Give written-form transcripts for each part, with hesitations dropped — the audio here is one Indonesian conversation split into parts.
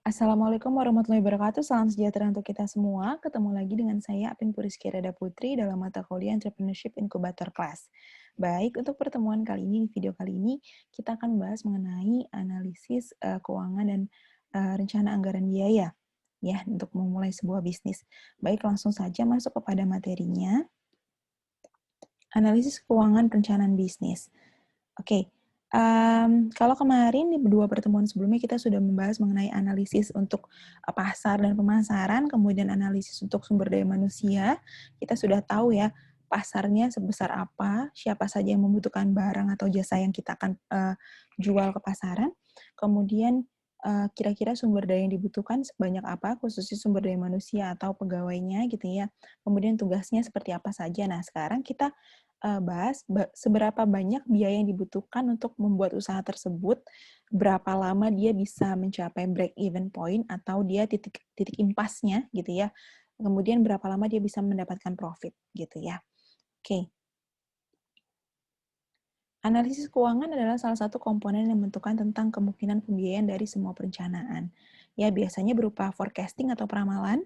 Assalamualaikum warahmatullahi wabarakatuh. Salam sejahtera untuk kita semua. Ketemu lagi dengan saya, Apin Puriski Rada Putri, dalam mata kuliah Entrepreneurship Incubator Class. Baik, untuk pertemuan kali ini, di video kali ini, kita akan membahas mengenai analisis keuangan dan rencana anggaran biaya, ya, untuk memulai sebuah bisnis. Baik, langsung saja masuk kepada materinya. Analisis keuangan perencanaan bisnis. Oke, kalau kemarin di 2 pertemuan sebelumnya kita sudah membahas mengenai analisis untuk pasar dan pemasaran, kemudian analisis untuk sumber daya manusia. Kita sudah tahu ya pasarnya sebesar apa, siapa saja yang membutuhkan barang atau jasa yang kita akan jual ke pasaran. Kemudian kira-kira sumber daya yang dibutuhkan sebanyak apa, khususnya sumber daya manusia atau pegawainya gitu ya. Kemudian tugasnya seperti apa saja. Nah, sekarang kita bahas seberapa banyak biaya yang dibutuhkan untuk membuat usaha tersebut, berapa lama dia bisa mencapai break even point atau dia titik impasnya gitu ya. Kemudian berapa lama dia bisa mendapatkan profit gitu ya. Oke. Analisis keuangan adalah salah satu komponen yang menentukan tentang kemungkinan pembiayaan dari semua perencanaan. Ya, biasanya berupa forecasting atau peramalan.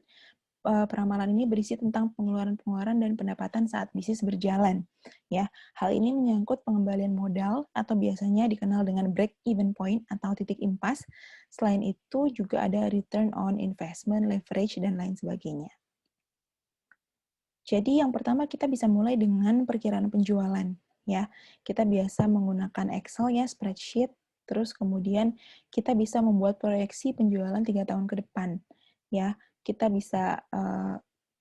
Peramalan ini berisi tentang pengeluaran-pengeluaran dan pendapatan saat bisnis berjalan. Ya, hal ini menyangkut pengembalian modal atau biasanya dikenal dengan break even point atau titik impas. Selain itu juga ada return on investment, leverage, dan lain sebagainya. Jadi yang pertama kita bisa mulai dengan perkiraan penjualan. Ya, kita biasa menggunakan Excel ya, spreadsheet. Terus kemudian kita bisa membuat proyeksi penjualan 3 tahun ke depan. Ya, kita bisa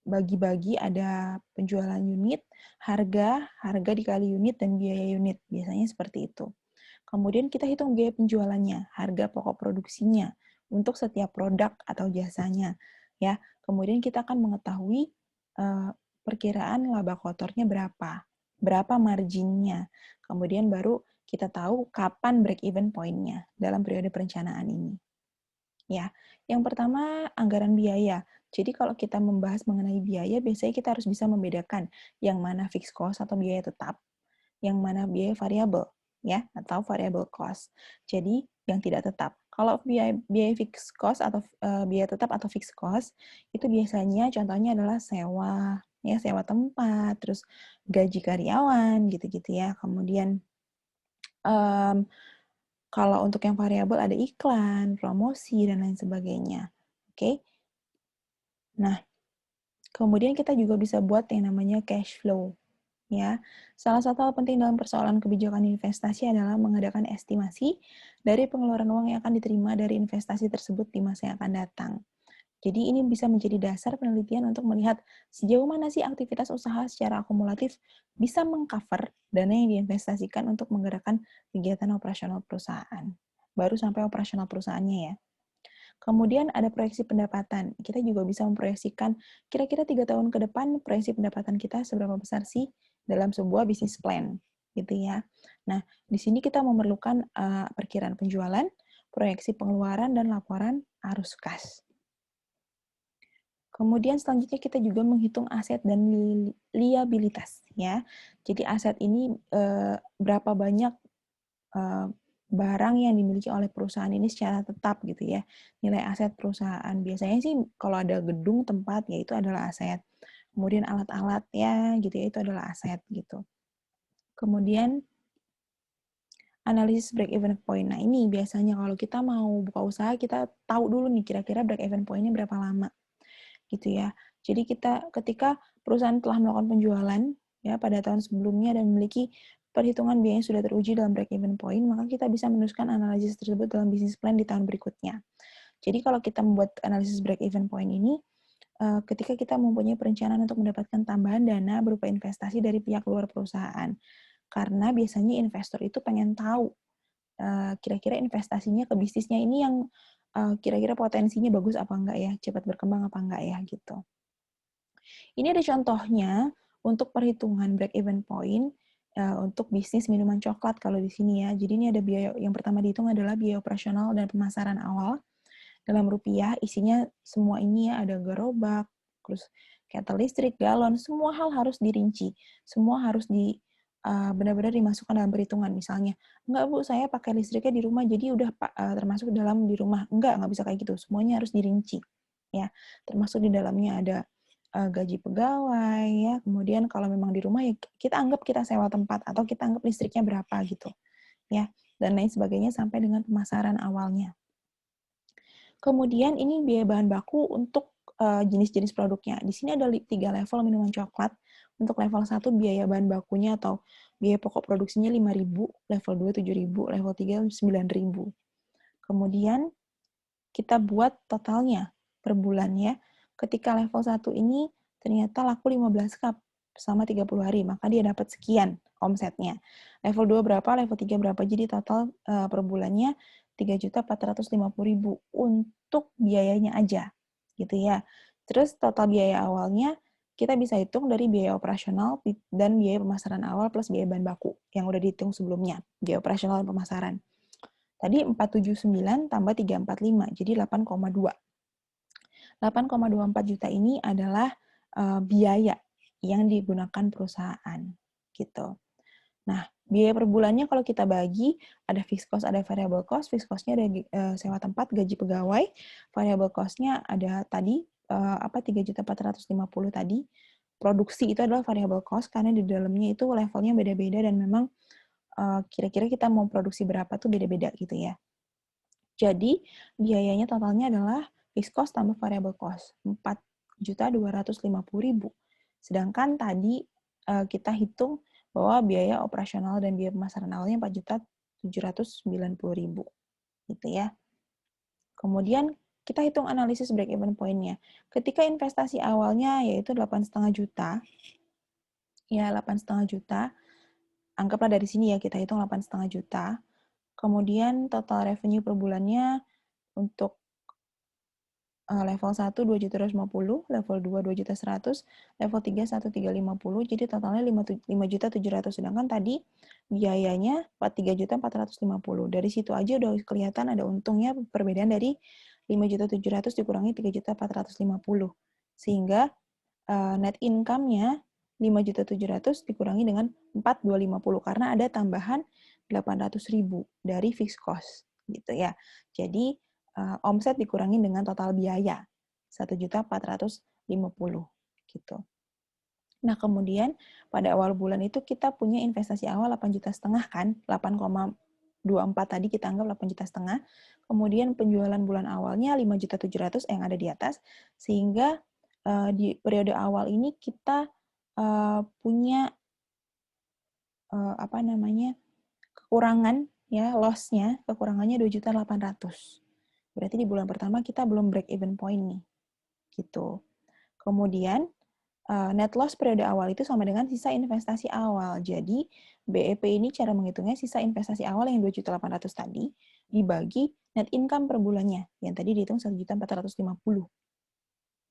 bagi-bagi ada penjualan unit, harga dikali unit, dan biaya unit. Biasanya seperti itu. Kemudian kita hitung biaya penjualannya, harga pokok produksinya untuk setiap produk atau jasanya. Ya, kemudian kita akan mengetahui perkiraan laba kotornya berapa marginnya. Kemudian baru kita tahu kapan break even point-nya dalam periode perencanaan ini. Ya, yang pertama anggaran biaya. Jadi kalau kita membahas mengenai biaya, biasanya kita harus bisa membedakan yang mana fixed cost atau biaya tetap, yang mana biaya variabel, ya, atau variable cost. Jadi yang tidak tetap. Kalau biaya fixed cost atau biaya tetap atau fixed cost itu biasanya contohnya adalah sewa, ya, sewa tempat, terus gaji karyawan gitu-gitu ya. Kemudian kalau untuk yang variabel ada iklan, promosi, dan lain sebagainya. Oke. Nah, kemudian kita juga bisa buat yang namanya cash flow. Ya, salah satu hal penting dalam persoalan kebijakan investasi adalah mengadakan estimasi dari pengeluaran uang yang akan diterima dari investasi tersebut di masa yang akan datang. Jadi ini bisa menjadi dasar penelitian untuk melihat sejauh mana sih aktivitas usaha secara akumulatif bisa mengcover dana yang diinvestasikan untuk menggerakkan kegiatan operasional perusahaan. Baru sampai operasional perusahaannya ya. Kemudian ada proyeksi pendapatan. Kita juga bisa memproyeksikan kira-kira 3 tahun ke depan proyeksi pendapatan kita seberapa besar sih dalam sebuah bisnis plan, gitu ya. Nah, di sini kita memerlukan perkiraan penjualan, proyeksi pengeluaran, dan laporan arus kas. Kemudian selanjutnya kita juga menghitung aset dan liabilitas, ya. Jadi aset ini berapa banyak barang yang dimiliki oleh perusahaan ini secara tetap gitu ya. Nilai aset perusahaan. Biasanya sih kalau ada gedung, tempat, ya itu adalah aset. Kemudian alat-alat ya gitu ya, itu adalah aset gitu. Kemudian analisis break even point. Nah ini biasanya kalau kita mau buka usaha, kita tahu dulu nih kira-kira break even point-nya berapa lama gitu ya. Jadi kita ketika perusahaan telah melakukan penjualan ya pada tahun sebelumnya dan memiliki perhitungan biaya yang sudah teruji dalam break even point, maka kita bisa meneruskan analisis tersebut dalam bisnis plan di tahun berikutnya. Jadi kalau kita membuat analisis break even point ini, ketika kita mempunyai perencanaan untuk mendapatkan tambahan dana berupa investasi dari pihak luar perusahaan. Karena biasanya investor itu pengen tahu kira-kira investasinya ke bisnisnya ini yang kira-kira potensinya bagus apa enggak ya, cepat berkembang apa enggak ya gitu. Ini ada contohnya untuk perhitungan break even point untuk bisnis minuman coklat kalau di sini ya. Jadi ini ada biaya yang pertama dihitung adalah biaya operasional dan pemasaran awal dalam rupiah. Isinya semua ini ya, ada gerobak, terus kettle listrik, galon, semua hal harus dirinci, semua harus benar-benar dimasukkan dalam perhitungan. Misalnya, "Enggak Bu, saya pakai listriknya di rumah, jadi udah termasuk dalam di rumah." Enggak bisa kayak gitu, semuanya harus dirinci, ya. Termasuk di dalamnya ada, gaji pegawai, ya, kemudian kalau memang di rumah, ya kita anggap kita sewa tempat, atau kita anggap listriknya berapa, gitu, ya, dan lain sebagainya sampai dengan pemasaran awalnya. Kemudian ini biaya bahan baku untuk, jenis-jenis produknya. Di sini ada 3 level minuman coklat. Untuk level 1 biaya bahan bakunya atau biaya pokok produksinya 5.000, level 2 7.000, level 3 9.000. Kemudian kita buat totalnya per bulan ya. Ketika level 1 ini ternyata laku 15 cup selama 30 hari, maka dia dapat sekian omsetnya. Level 2 berapa, level 3 berapa. Jadi total per bulannya 3.450.000 untuk biayanya aja. Gitu ya. Terus total biaya awalnya kita bisa hitung dari biaya operasional dan biaya pemasaran awal plus biaya bahan baku yang udah dihitung sebelumnya, biaya operasional dan pemasaran. Tadi 479 tambah 345, jadi 8,2. 8,24 juta ini adalah biaya yang digunakan perusahaan, gitu. Nah, biaya per bulannya kalau kita bagi, ada fixed cost, ada variable cost. Fixed cost-nya ada sewa tempat, gaji pegawai. Variable cost-nya ada tadi, 3.450.000 tadi. Produksi itu adalah variable cost, karena di dalamnya itu levelnya beda-beda dan memang kira-kira kita mau produksi berapa tuh beda-beda gitu ya. Jadi, biayanya totalnya adalah fixed cost tambah variable cost, 4.250.000. Sedangkan tadi kita hitung bahwa biaya operasional dan biaya pemasaran awalnya 4.790.000 gitu ya. Kemudian kita hitung analisis break even point-nya. Ketika investasi awalnya yaitu 8,5 juta, ya 8,5 juta, anggaplah dari sini ya kita hitung 8,5 juta. Kemudian total revenue per bulannya untuk level 1 2.250, level 2 2.100.000, level 3 1.350, jadi totalnya 5.700.000. Sedangkan tadi biayanya 3.450. Dari situ aja udah kelihatan ada untungnya perbedaan dari 5.700.000 dikurangi 3.450. Sehingga net income-nya 5.700.000 dikurangi dengan 4.250 karena ada tambahan 800.000 dari fixed cost gitu ya. Jadi omset dikurangi dengan total biaya 1.450 gitu. Nah, kemudian pada awal bulan itu kita punya investasi awal 8,5 juta kan, 8,24 tadi kita anggap 8,5 juta. Kemudian penjualan bulan awalnya 5.700.000 yang ada di atas, sehingga di periode awal ini kita punya kekurangan ya, loss-nya, kekurangannya 2.800.000. Berarti di bulan pertama kita belum break even point nih. Gitu. Kemudian net loss periode awal itu sama dengan sisa investasi awal. Jadi BEP ini cara menghitungnya sisa investasi awal yang 2.800.000 tadi dibagi net income per bulannya yang tadi dihitung 1.450.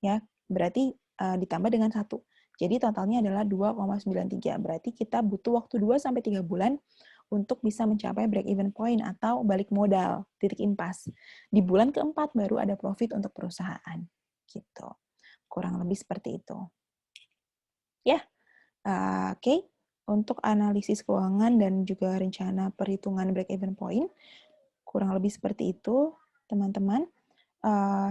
Ya, berarti ditambah dengan 1. Jadi totalnya adalah 2,93. Berarti kita butuh waktu 2 sampai 3 bulan untuk bisa mencapai break even point atau balik modal, titik impas. Di bulan keempat baru ada profit untuk perusahaan. Gitu. Kurang lebih seperti itu. Ya, oke. Untuk analisis keuangan dan juga rencana perhitungan break even point, kurang lebih seperti itu, teman-teman.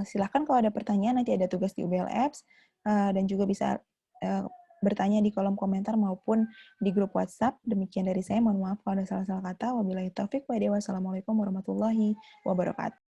Silahkan kalau ada pertanyaan, nanti ada tugas di UBL Apps, dan juga bisa bertanya di kolom komentar maupun di grup WhatsApp. Demikian dari saya, mohon maaf kalau ada salah-salah kata. Wabillahi taufiq wa hidayah. Wassalamualaikum warahmatullahi wabarakatuh.